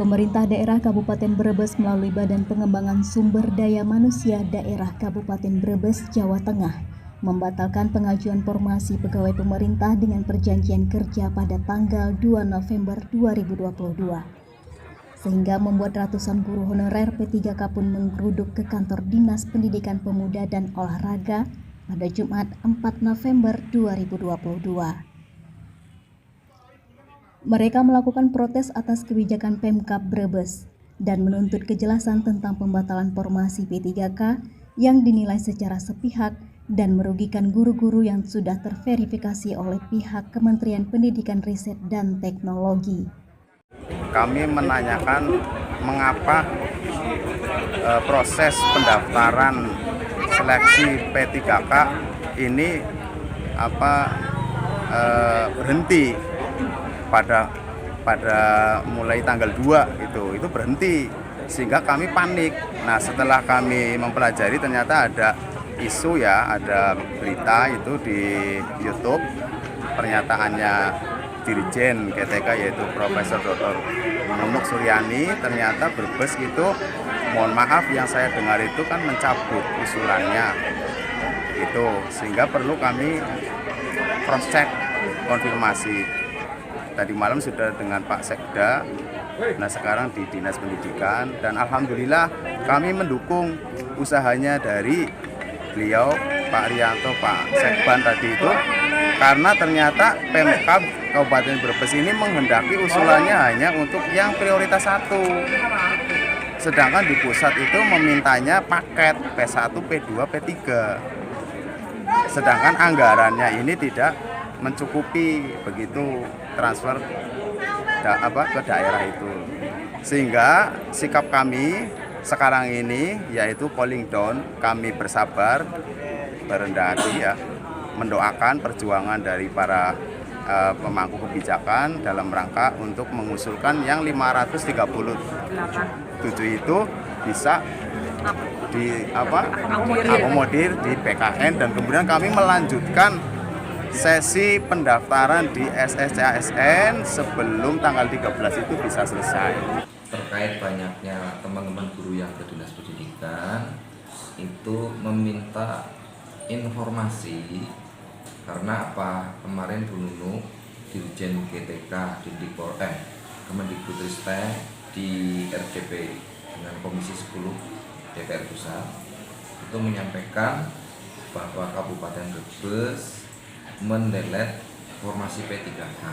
Pemerintah Daerah Kabupaten Brebes melalui Badan Pengembangan Sumber Daya Manusia Daerah Kabupaten Brebes, Jawa Tengah, membatalkan pengajuan formasi pegawai pemerintah dengan perjanjian kerja pada tanggal 2 November 2022. Sehingga membuat ratusan guru honorer P3K pun menggeruduk ke kantor Dinas Pendidikan Pemuda dan Olahraga pada Jumat 4 November 2022. Mereka melakukan protes atas kebijakan Pemkab Brebes dan menuntut kejelasan tentang pembatalan formasi P3K yang dinilai secara sepihak dan merugikan guru-guru yang sudah terverifikasi oleh pihak Kementerian Pendidikan Riset dan Teknologi. Kami menanyakan mengapa proses pendaftaran seleksi P3K ini berhenti pada mulai tanggal 2 itu berhenti, sehingga kami panik. Nah, setelah kami mempelajari ternyata ada isu ada berita itu di YouTube, pernyataannya Dirjen KTK yaitu Profesor Dr. Nunuk Suryani, ternyata Brebes itu, mohon maaf yang saya dengar itu kan mencabut usulannya itu, sehingga perlu kami cross check konfirmasi. Tadi malam sudah dengan Pak Sekda, nah sekarang di Dinas Pendidikan, dan alhamdulillah kami mendukung usahanya dari beliau Pak Rianto, Pak Sekban tadi itu, karena ternyata Pemkab Kabupaten Brebes ini menghendaki usulannya hanya untuk yang prioritas 1. Sedangkan di pusat itu memintanya paket P1, P2, P3. Sedangkan anggarannya ini tidak mencukupi begitu transfer ke daerah itu, sehingga sikap kami sekarang ini yaitu calling down, kami bersabar berendah hati mendoakan perjuangan dari para pemangku kebijakan dalam rangka untuk mengusulkan yang 537 itu bisa akomodir di PKN, dan kemudian kami melanjutkan sesi pendaftaran di SSCASN sebelum tanggal 13 itu bisa selesai. Terkait banyaknya teman-teman guru yang ke Dinas Pendidikan itu meminta informasi, karena kemarin Bu Nunuk Dirjen KTK Kemendikbudristek di RCP dengan Komisi 10 DPR Pusat itu menyampaikan bahwa Kabupaten Brebes mendelet formasi P3K.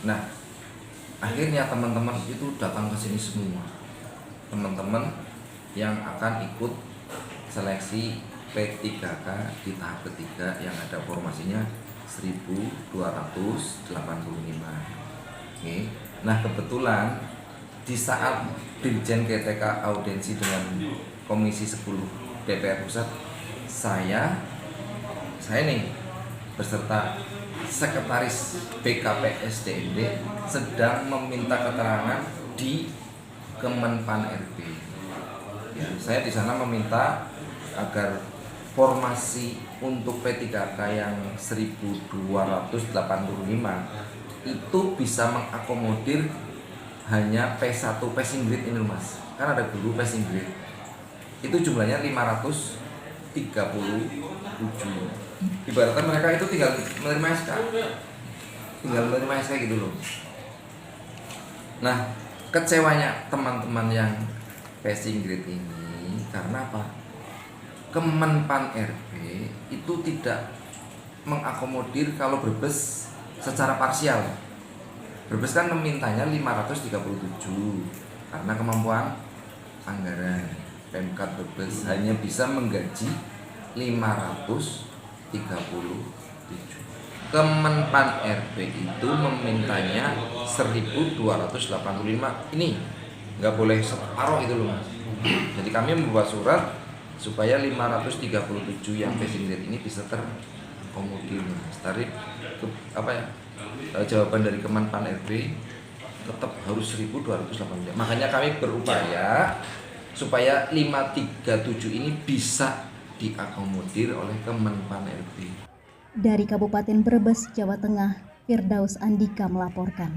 Nah, akhirnya teman-teman itu datang ke sini semua. Teman-teman yang akan ikut seleksi P3K di tahap ketiga yang ada formasinya 1285. Nah, kebetulan di saat Dirjen KTK audiensi dengan Komisi 10 DPR Pusat, saya nih beserta Sekretaris BKPSDMD sedang meminta keterangan di Kemenpan RB. Saya di sana meminta agar formasi untuk P3K yang 1285 itu bisa mengakomodir hanya P1 passing grade ini, Mas. Kan ada guru passing grade. Itu jumlahnya 537. Ibaratnya mereka itu tinggal menerima SK gitu loh. Nah, kecewanya teman-teman yang passing grade ini karena apa? Kemenpan RB itu tidak mengakomodir kalau Brebes secara parsial. Brebes kan memintanya 537 karena kemampuan anggaran. Pemkab Brebes hanya bisa menggaji 537. Kemenpan RB itu memintanya 1285. Ini nggak boleh separuh itu loh, Mas. Jadi kami membuat surat supaya 537 yang passing grade ini bisa terakomodir, Mas. Jawaban dari Kemenpan RB tetap harus 1285. Makanya kami berupaya supaya 537 ini bisa diakomodir oleh Kemenpan RB. Dari Kabupaten Brebes, Jawa Tengah, Firdaus Andika melaporkan.